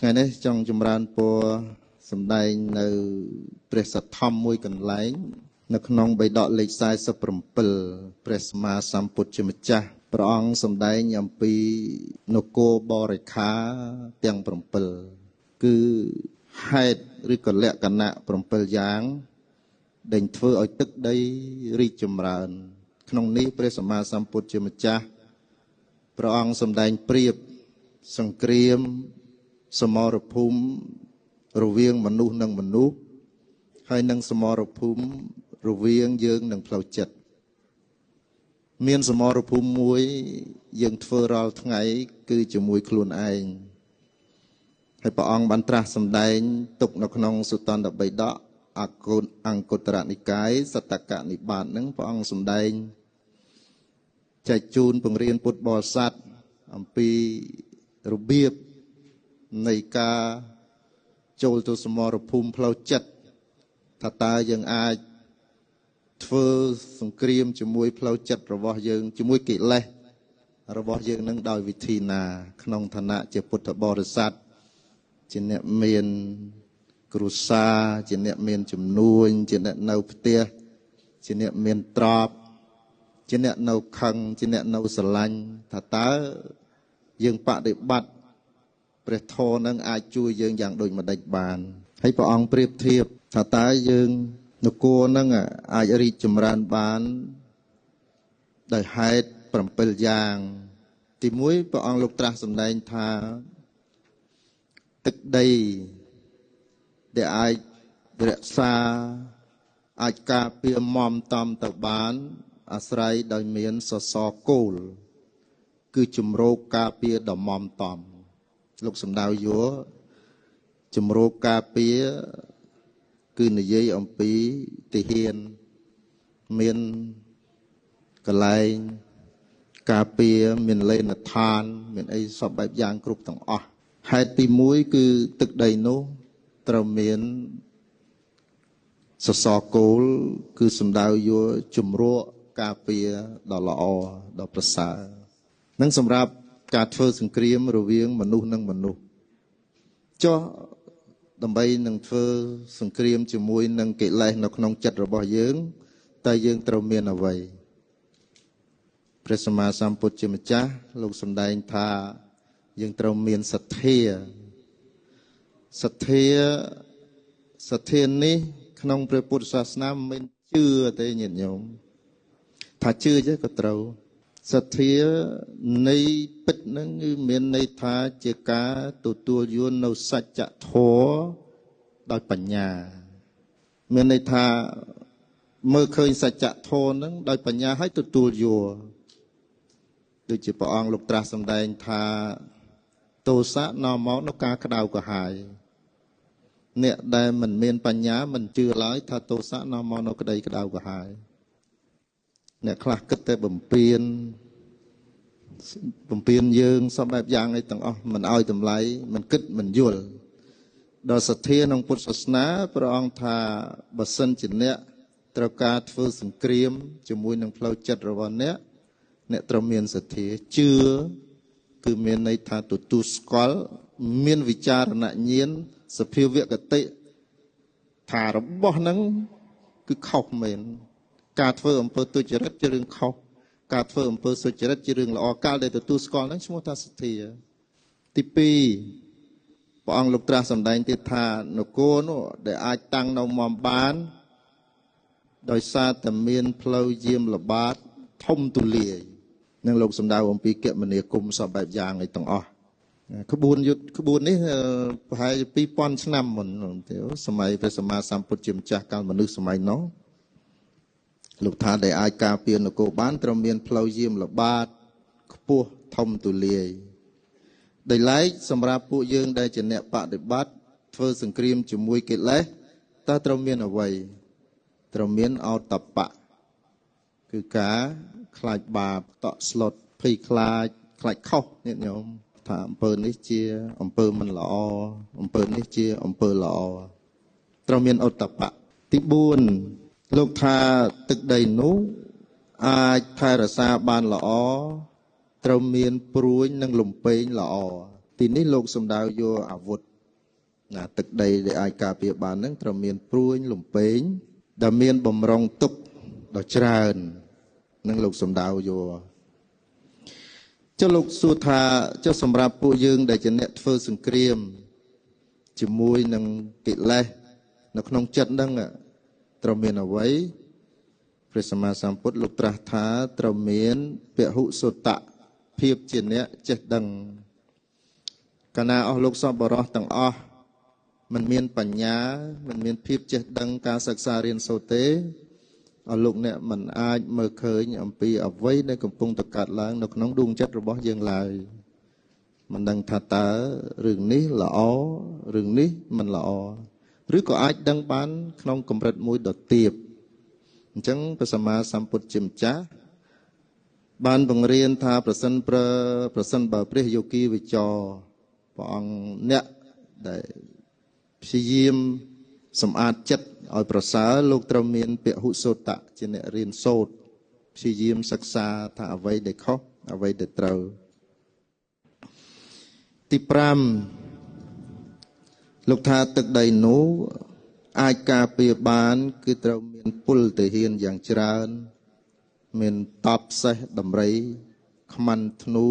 ថ្ងៃនេះចង់ចម្រើនពរសម្ដែងនៅព្រះសទ្ធម្មមួយកន្លែងនៅក្នុងបិដកលេខ47ព្រះសម្មាសម្ពុទ្ធជាម្ចាស់ព្រះអង្គសម្ដែងអំពីនគរបរិខា ទាំង7គឺហេតុឬក៏លក្ខណៈ7យ៉ាងដែលធ្វើឲ្យទឹកដីរីកចម្រើនក្នុងនេះព្រះសម្មាសម្ពុទ្ធជាម្ចាស់ព្រះអង្គសម្ដែងប្រៀបសង្គ្រាមសមរភូមិរវាងមនុស្សនិងមនុស្សហើយនឹងសមរភូមិរវាងយើងនិងផ្លូវចិត្តមានសមរភូមិមួយយើងធ្វើរាល់ថ្ងៃគឺជាមួយខ្លួនឯងហើយព្រះអង្គបានត្រាស់សម្ដែងទុកនៅក្នុងសុតន្តបិដកអង្គុត្តរនិកាយសតកនិបាតនឹងព្រះអង្គសម្ដែងចែកជូនបង្រៀនពុទ្ធបរិស័ទអំពីរបៀបនៃការចូលទៅសមរភូមិផ្លូវចិត្តថាតើយើងអាចធ្វើសង្គ្រាមជាមួយផ្លូវចិត្តរបស់យើងជាមួយកិលេសរបស់យើងនឹងដោយវិធីណាក្នុងឋានៈជាពុទ្ធបរិស័ទជាអ្នកមានគ្រួសារជាអ្នកមានចំនួនជាអ្នកនៅផ្ទះជាអ្នកមានទ្រព្យជាអ្នកនៅខឹងជាអ្នកនៅស្រឡាញ់ថាតើយើងបដិបត្តិព្រះធម៌នឹងអាចជួយយើងយ៉ាងដូចម្ដេចបានហើយព្រះអង្គប្រៀបធៀបថាតើយើងនគរនឹងអាចរីកចម្រើនបានដោយហេតុ7យ៉ាងទី1ព្រះអង្គលោកត្រាស់សម្ដែងថាទឹកដីដែលអាចរក្សាអាចការពារមមតំទៅបានអាស្រ័យដោយមានសសរគោលគឺជំរោគការពារដ៏មមតំលោកសំដៅយោជំរោគការពារគឺនិយាយអំពីទាហានមានកន្លែងការពារមានលេនឋានមានអីសពបែបយ៉ាងគ្រប់ទាំងអស់ហេតុទី1គឺទឹកដីនោះត្រូវមានសសរគោលគឺសំដៅយោជំរោគការពារដ៏ល្អដ៏ប្រសើរនឹងសម្រាប់ការធ្វើសង្គ្រាមរវាងមនុស្សនិងមនុស្សចុះដើម្បីនឹងធ្វើសង្គ្រាមជាមួយនឹងកិលេសនៅក្នុងចិត្តរបស់យើងតើយើងត្រូវមានអ្វីព្រះសម្មាសម្ពុទ្ធជាម្ចាស់លោកសម្ដែងថាយើងត្រូវមានសទ្ធានេះក្នុងព្រះពុទ្ធសាសនាមិនមែនជឿទេញាតិញោមថាជឿចេះក៏ត្រូវសទ្ធានៃពិតហ្នឹងគឺមានន័យថាជាការទទួលយល់នៅសច្ចធម៌ដោយបញ្ញាមានន័យថាមើលឃើញសច្ចធម៌ហ្នឹងដោយបញ្ញាហើយទទួលយល់ដូចជាព្រះអង្គលោកត្រាស់សម្ដែងថាទោសៈនាំមកនៅការក្តៅក្រហាយអ្នកដែលមិនមានបញ្ញាមិនជឿឡើយថាទោសៈនាំមកនៅក្តីក្តៅក្រហាយអ្នកខ្លះគិតតែបំពេញយើងសពបែបយ៉ាងអីទាំងអស់មិនឲ្យតម្លៃមិនគិតមិនយល់ដល់សទ្ធាក្នុងពុទ្ធសាសនាព្រះអង្គថាបើសិនជាអ្នកត្រូវការធ្វើសង្គ្រាមជាមួយនឹងផ្លូវចិត្តរបស់អ្នកត្រូវមានសទ្ធាជឿគឺមានន័យថាទទួលស្គាល់មានវិចារណញ្ញាណសភាវគតិថារបស់ហ្នឹងគឺខុសមែនការធ្វើអំពើទុច្ចរិតជារឿងខុសការធ្វើអំពើសុចរិតជារឿងល្អកាលដែលទទួលស្គាល់ហ្នឹងឈ្មោះថាសទ្ធាទី2ព្រះអង្គលោកត្រាស់សម្ដែងទៀតថានគរនោះដែលអាចតាំងនៅមមបានដោយសារតែមានផ្លូវយាមល្បាតធំទូលាយនឹងលោកសម្ដៅអំពីគមនាគមន៍សពបែបយ៉ាងឯទាំងអស់ក្បួននេះប្រហែលជា2000ឆ្នាំមុនទៅសម័យព្រះសម្មាសម្ពុទ្ធជាម្ចាស់កាលមនុស្សសម័យនោះលោកថាដែលអាចការពារនគរបានត្រូវមានផ្លូវយាមល្បាតខ្ពស់ធំទូលាយដោយឡែកសម្រាប់ពួកយើងដែលជាអ្នកបដិបត្តិធ្វើសង្គ្រាមជាមួយកិលេសតើត្រូវមានអ្វីត្រូវមានអតបៈគឺការខ្លាចបាបតក់ស្លុតភ័យខ្លាចខុសញាតិញោមថាអំពើនេះជាអំពើមិនល្អអំពើនេះជាអំពើល្អត្រូវមានអតបៈទី4លោកថាទឹកដីនោះអាចថែរក្សាបានល្អត្រូវមានព្រួញនិងលំពេងល្អទីនេះលោកសំដៅយកអាវុធ ណាទឹកដីដែលអាចការពារបានហ្នឹងត្រូវមានព្រួយលំពែងដែលមានបំរុងទុកដ៏ច្រើននឹងលោកសំដៅយកចុះលោកសួរថាចុះសម្រាប់ពួកយើងដែលជាអ្នកធ្វើសង្គ្រាមជាមួយនឹងកិលេសនៅក្នុងចិត្តហ្នឹងត្រូវមានអ្វីព្រះសម្មាសម្ពុទ្ធលោកត្រាស់ថាត្រូវមានពហុសុតៈភាពជាអ្នកចេះដឹងកាលណាអស់លោកសពបរោះទាំងអស់มันមានបញ្ញាมันមានភាពចេះដឹងការសិក្សារៀនសូត្រទេអស់លោកអ្នកមិនអាចមើលឃើញអំពីអ្វីដែលកំពុងតែកើតឡើងនៅក្នុងដួងចិត្តរបស់យើងឡើយមិនដឹងថាតើរឿងនេះល្អរឿងនេះមិនល្អឬក៏អាចដឹងបានក្នុងកម្រិតមួយដ៏ទាបអញ្ចឹងព្រះសម្មាសម្ពុទ្ធជាម្ចាស់បានបង្រៀនថាប្រសិនបើព្រះយោគីវិចរព្រះអង្គអ្នកដែលព្យាយាមសម្អាតចិត្តឲ្យប្រសើរលោកត្រូវមានពហុសូតៈជាអ្នករៀនសូត្រព្យាយាមសិក្សាថាអ្វីដែលខុសអ្វីដែលត្រូវទី5លោកថាទឹកដីនោះអាចការពារបានគឺត្រូវមានពុលទាហានយ៉ាងច្រើនមានតបសេះដំរីខ្មាន់ធ្នូ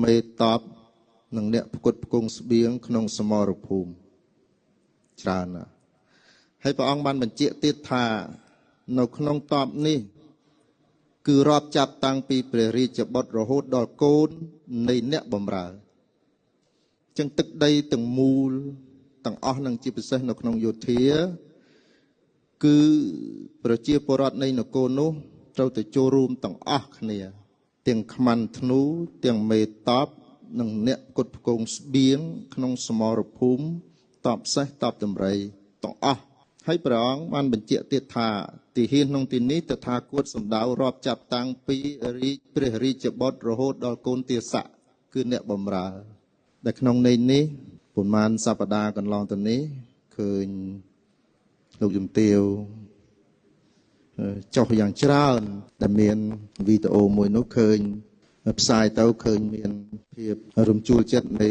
មេតបនិងអ្នកផ្គត់ផ្គង់ស្បៀងក្នុងសមរភូមិច្រើនណាស់ហើយព្រះអង្គបានបញ្ជាក់ទៀតថានៅក្នុងតបនេះគឺរាប់ចាប់តាំងពីព្រះរាជបុត្ររហូតដល់កូននៃអ្នកបម្រើចឹងទឹកដីទាំងមូលទាំងអស់នឹងជាពិសេសនៅក្នុងយោធាគឺប្រជាពលរដ្ឋនៃនគរនោះត្រូវទៅចូលរួមទាំងអស់គ្នាទាំងខ្មាន់ធ្នូទាំងមេតបនិងអ្នកផ្គត់ផ្គង់ស្បៀងក្នុងសមរភូមិតបសេះតបតម្រៃទាំងអស់ហើយព្រះអង្គបានបញ្ជាក់ទៀតថាទីហ៊ានក្នុងទីនេះតថាគតសម្ដៅរាប់ចាប់តាំងពីព្រះរាជបុត្ររហូតដល់កូនទាស័កគឺអ្នកបម្រើដែលក្នុងន័យនេះប៉ុន្មានសប្តាហ៍កន្លងទៅនេះឃើញលោកជំទាវចុះយ៉ាងច្រើនដែលមានវីដេអូមួយនោះឃើញផ្សាយទៅឃើញមានភាពរំជួលចិត្តនៃ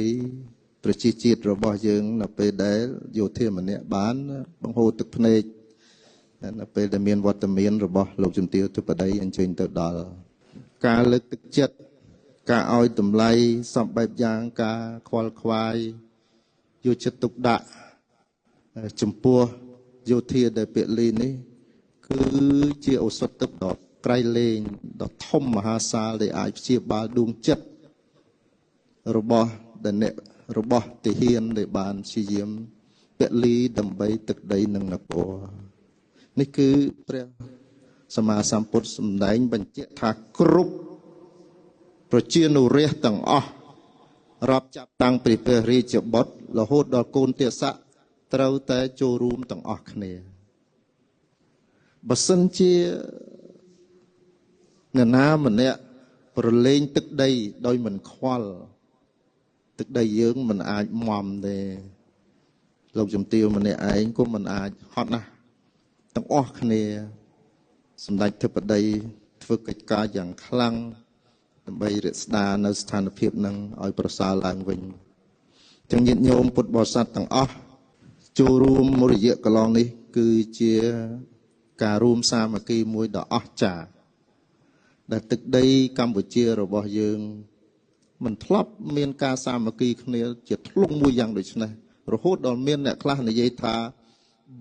ប្រជាជាតិរបស់យើងនៅពេលដែលយោធាម្នាក់បានបង្ហូរទឹកភ្នែកនៅពេលដែលមានវត្តមានរបស់លោកជំទាវទុបដីអញ្ជើញទៅដល់ការលើកទឹកចិត្តការឲ្យតម្លៃសំបែបយ៉ាងការខ្វល់ខ្វាយយកចិត្តទុកដាក់ចំពោះយោធាដែលពលីនេះគឺជាឱសថទឹកដ៏ក្រៃលែងដ៏ធំមហាសាលដែលអាចព្យាបាលដួងចិត្តរបស់ទាហានដែលបានព្យាយាមពលីដើម្បីទឹកដីនិងនគរនេះគឺព្រះសម្មាសម្ពុទ្ធសម្ដែងបញ្ជាក់ថាគ្រប់ប្រជានុរាស្ត្រទាំងអស់រាប់ចាប់តាំងពីព្រះរាជបុត្ររហូតដល់កូនទាស័កត្រូវតែចូលរួមទាំងអស់គ្នាបើសិនជាអ្នកណាម្នាក់ប្រឡែងទឹកដីដោយមិនខ្វល់ទឹកដីយើងមិនអាចមមទេលោកជំទាវម្នាក់ឯងក៏មិនអាចហត់ណាស់ទាំងអស់គ្នាសម្ដេចធិបតីធ្វើកិច្ចការយ៉ាងខ្លាំងដើម្បីរក្សានៅស្ថានភាពនឹងឲ្យប្រសើរឡើងវិញចឹងញាតិញោមពុទ្ធបរិស័ទទាំងអស់ចូលរួមមួយរយៈកន្លងនេះគឺជាការរួមសាមគ្គីមួយដ៏អស្ចារ្យដែលទឹកដីកម្ពុជារបស់យើងមិនធ្លាប់មានការសាមគ្គីគ្នាជាធ្លុងមួយយ៉ាងដូចនេះរហូតដល់មានអ្នកខ្លះនិយាយថា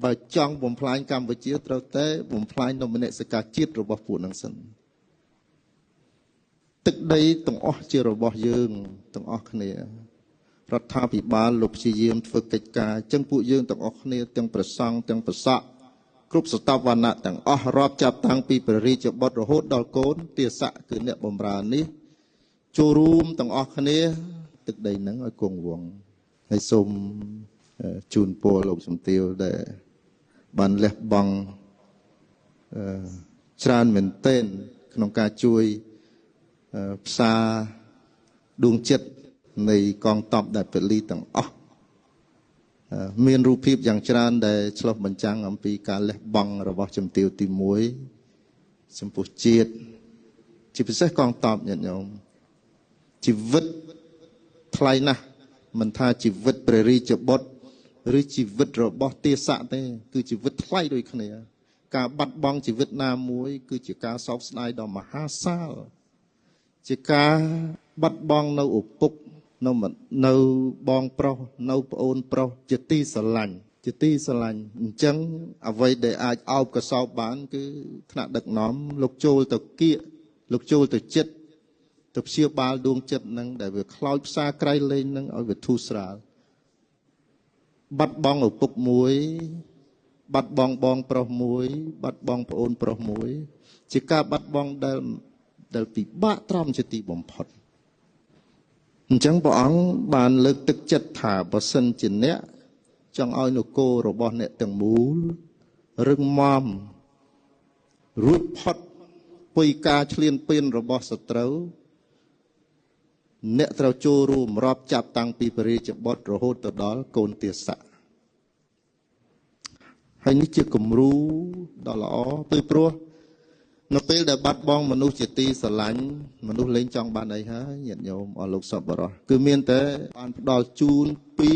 បើចង់បំផ្លាញកម្ពុជាត្រូវតែបំផ្លាញនៅមនសិការជាតិរបស់ពួកនឹងសិនទឹកដីទាំងអស់ជារបស់យើងទាំងអស់គ្នារដ្ឋាភិបាលលោកព្យាយាមធ្វើកិច្ចការអញ្ចឹងពួកយើងទាំងអស់គ្នាទាំងប្រសង់ទាំងប្រស័កគ្រប់សតវណ្ណៈទាំងអស់រាប់ចាប់តាំងពីព្រះរាជបុត្ររហូតដល់កូនទាស័កគឺអ្នកបម្រើនេះចូលរួមទាំងអស់គ្នាទឹកដីហ្នឹងឲ្យគង់វង្សហើយសូមជូនពរលោកជំទាវដែលបានលះបង់ច្រើនមែនទែនក្នុងការជួយផ្សារដួងចិត្តនៃកងទ័ពដែលពលីទាំងអស់មានរូបភាពយ៉ាងច្រើនដែលឆ្លុះបញ្ចាំងអំពីការលះបង់របស់ជំទាវទី1ចំពោះជាតិជាពិសេសកងទ័ពញាតិញោមជីវិតថ្លៃណាស់មិនថាជីវិតព្រះរាជបុត្រ ឬជីវិតរបស់ទាស័កទេគឺជីវិតថ្លៃដូចគ្នាការបាត់បង់ជីវិតណាមួយគឺជាការសោកស្ដាយដ៏មហាសាលជាការបាត់បង់នៅឪពុកនៅបងប្រុសនៅប្អូនប្រុសជាទីស្រឡាញ់អញ្ចឹងអ្វីដែលអាចអោបកសោបបានគឺថ្នាក់ដឹកនាំលោកចូលទៅគៀកលោកចូលទៅចិត្តទៅព្យាបាលដួងចិត្តនឹងដែលវាខ្លោចផ្សាក្រៃលែងនឹងឲ្យវាធូរស្រាលបាត់បង់ឪពុកមួយបាត់បង់បងប្រុសមួយបាត់បង់ប្អូនប្រុសមួយជាការបាត់បង់ដែលពិបាកត្រង់ជាទីបំផុតអញ្ចឹងព្រះអង្គបានលើកទឹកចិត្តថាបើសិនជាអ្នកចង់ឲ្យនគររបស់អ្នកទាំងមូលរឹងមាំរួចផុតពីការឈ្លានពានរបស់សត្រូវអ្នកត្រូវចូលរួមរាប់ចាប់តាំងពីព្រះរាជបុត្ររហូតទៅដល់កូនទាស័កហើយនេះជាគំរូដ៏ល្អពីព្រោះនៅពេលដែលបាត់បង់មនុស្សជាទីស្រឡាញ់មនុស្សលែងចង់បានអីហើយញាតិញោមអស់លោកសប្បុរសគឺមានតែបានផ្ដល់ជូនពី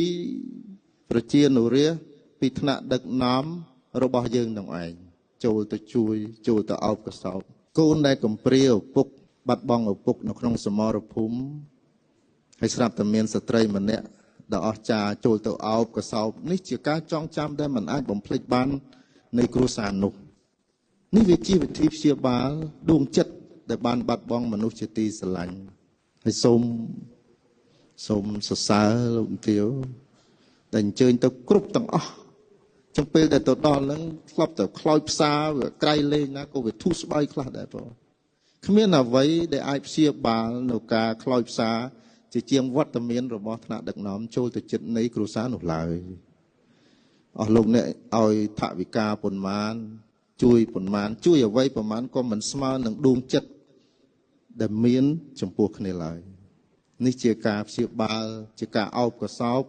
ប្រជានុរាស្ត្រពីថ្នាក់ដឹកនាំរបស់យើងនឹងឯងចូលទៅជួយចូលទៅអោបកសោបកូនដែលកំព្រាឪពុកបាត់បង់ឪពុកនៅក្នុងសមរភូមិហើយស្រាប់តែមានស្ត្រីម្នាក់ដ៏អស្ចារ្យចូលទៅអោបកសោបនេះជាការចងចាំដែលមិនអាចបំភ្លេចបាននៃគ្រួសារនោះនេះវាជាវិធីព្យាបាលដួងចិត្តដែលបានបាត់បង់មនុស្សជាទីស្រឡាញ់ហើយសូមសរសើរលោកទាវដែលអញ្ជើញទៅគ្រប់ទាំងអស់ចឹងពេលដែលទៅដល់ហ្នឹងធ្លាប់តែខ្លោចផ្សាវាក្រៃលែងណាក៏វាធូរស្បើយខ្លះដែរបងគ្មានអ្វីដែលអាចព្យាបាលនៅការខ្លោចផ្សាជាជាងវត្តមានរបស់ថ្នាក់ដឹកនាំចូលទៅចិត្តនៃគ្រួសារនោះឡើយអស់លោកអ្នកឲ្យថវិកាប៉ុន្មានជួយប៉ុន្មានជួយអ្វីប៉ុន្មានក៏មិនស្មើនឹងដួងចិត្តដែលមានចំពោះគ្នាឡើយនេះជាការព្យាបាលជាការអោបកសោប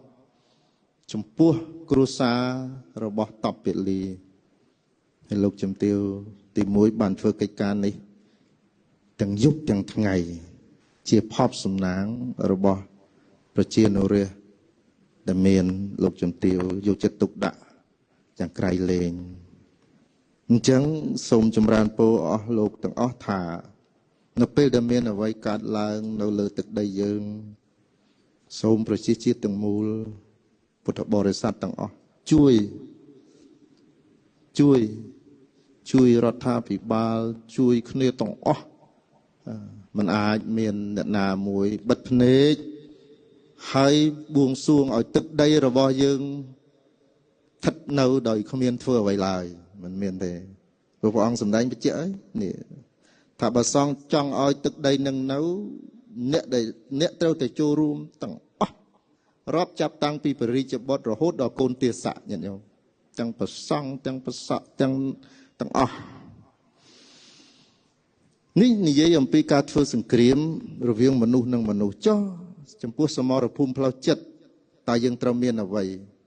ចំពោះគ្រួសាររបស់តបពលីហើយលោកជំទាវទី1បានធ្វើកិច្ចការនេះទាំងយប់ទាំងថ្ងៃជាភ័ព្វសំណាងរបស់ប្រជានុរាស្ត្រដែលមានលោកជំទាវយកចិត្តទុកដាក់យ៉ាងក្រៃលែងអញ្ចឹងសូមចម្រើនពរអស់លោកទាំងអស់ថានៅពេលដែលមានអ្វីកើតឡើងនៅលើទឹកដីយើងសូមប្រជាជាតិទាំងមូលពុទ្ធបរិស័ទទាំងអស់ជួយរដ្ឋាភិបាលជួយគ្នាទាំងអស់มันអាចមានអ្នកណាមួយបិទភ្នែកហើយបួងសួងឲ្យទឹកដីរបស់យើងស្ថិតនៅដោយគ្មានធ្វើអ្វីឡើយមិនមានទេព្រោះព្រះអង្គសម្ដែងបញ្ជាក់ហើយនេះថាបើសង់ចង់ឲ្យទឹកដីនឹងនៅអ្នកត្រូវតែចូលរួមទាំងអស់រាប់ចាប់តាំងពីព្រះរាជបុត្ររហូតដល់កូនទាស័កញាតិញោមទាំងប្រសង់ទាំងប្រសក់ទាំងអស់នេះនិយាយអំពីការធ្វើសង្គ្រាមរវាងមនុស្សនិងមនុស្សចុះចំពោះសមរភូមិផ្លូវចិត្តតើយើងត្រូវមានអ្វី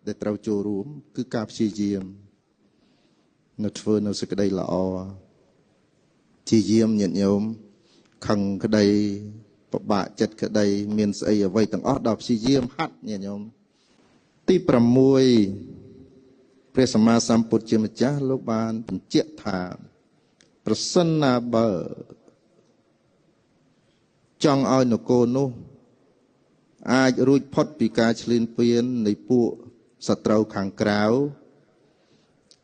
ដែលត្រូវចូលរួមគឺការព្យាយាមនៅធ្វើនៅសេចក្តីល្អព្យាយាមញាតិញោមខឹងក្តីពិបាកចិត្តក្តីមានស្អីអ្វីទាំងអស់ដល់ព្យាយាមហាត់ញាតិញោមទី6ព្រះសម្មាសម្ពុទ្ធជាម្ចាស់លោកបានបញ្ជាក់ថាប្រសិនណាបើចង់ឲ្យនគរនោះអាចរួចផុតពីការឈ្លានពាននៃពួកសត្រូវខាងក្រៅ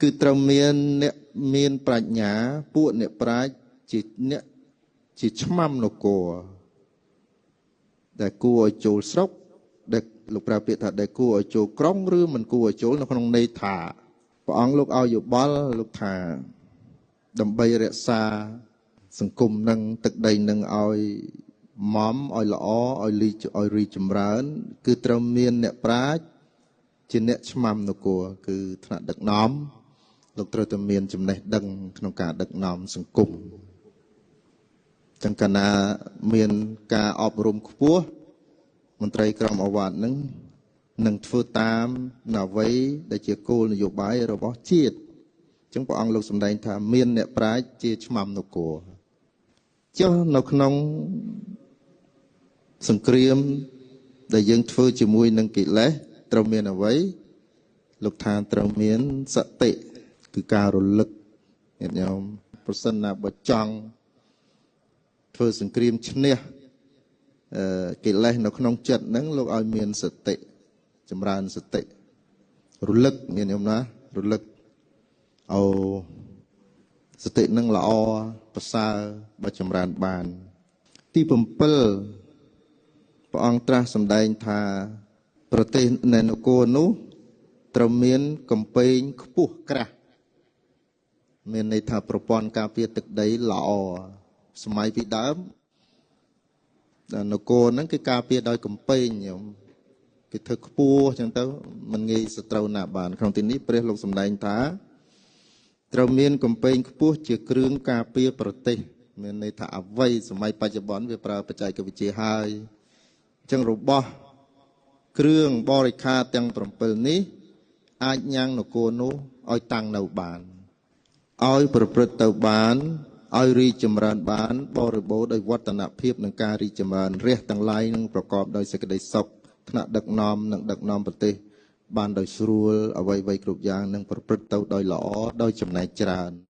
គឺត្រូវមានអ្នកមានប្រាជ្ញាពួកអ្នកប្រាជ្ញជាអ្នកជាឆ្មាំនគរដែលគួរឲ្យចូលស្រុកដែលលោកប្រើពាក្យថាដែលគួរឲ្យចូលក្រុងឬមិនគួរឲ្យចូលនៅក្នុងន័យថាព្រះអង្គលោកឲ្យយោបល់លោកថាដើម្បីរក្សាសង្គមនឹងទឹកដីនឹងឲ្យម៉មឲ្យល្អឲ្យរីចម្រើនគឺត្រូវមានអ្នកប្រាជ្ញជាអ្នកឆ្មាំនគរគឺថ្នាក់ដឹកនាំលោកត្រូវតែមានចំណេះដឹងក្នុងការដឹកនាំសង្គមចឹងកាលណាមានការអប់រំខ្ពស់មន្ត្រីក្រមអាវ៉ាត់នឹងធ្វើតាមអ្វីដែលជាគោលនយោបាយរបស់ជាតិចឹងព្រះអង្គលោកសម្ដែងថាមានអ្នកប្រាជ្ញជាឆ្មាំនគរចុះនៅក្នុងសង្គ្រាមដែលយើងធ្វើជាមួយនឹងកិលេសត្រូវមានអ្វី លោកថាត្រូវមានសតិគឺការរលឹកញាតិញោមប្រសិនណាបើចង់ធ្វើសង្គ្រាមឈ្នះកិលេសនៅក្នុងចិត្តហ្នឹងលោកឲ្យមានសតិចម្រើនសតិរលឹកញាតិញោមណារលឹកអូសតិនឹងល្អប្រសើរបើចម្រើនបានទី7ព្រះអង្គត្រាស់សម្ដែងថាប្រទេសនៃនគរនោះត្រូវមានកំពែងខ្ពស់ក្រាស់មានន័យថាប្រព័ន្ធការពារទឹកដីល្អសម័យពីដើមនគរហ្នឹងគឺការពារដោយកំពែងញោមគេធ្វើខ្ពស់អញ្ចឹងទៅមិនងាយសត្រូវណាបានក្នុងទីនេះព្រះលោកសម្ដែងថាត្រូវមានកំពែងខ្ពស់ជាគ្រឿងការពារប្រទេសមានន័យថាអ្វីសម័យបច្ចុប្បន្នវាប្រើបច្ចេកវិទ្យាហើយអញ្ចឹងរបស់គ្រឿងបរិក្ខារទាំង7នេះអាចញ៉ាំងនគរនោះឲ្យតាំងនៅបានឲ្យប្រព្រឹត្តទៅបានឲ្យរីកចម្រើនបានបរិបូរដោយវឌ្ឍនភាពនិងការរីកចម្រើនរះទាំងឡាយនឹងប្រកបដោយសេចក្តីសុខថ្នាក់ដឹកនាំនិងដឹកនាំប្រទេសបានដោយស្រួលអ្វីៗគ្រប់យ៉ាងនឹងប្រព្រឹត្តទៅដោយល្អដោយចំណែកច្រើន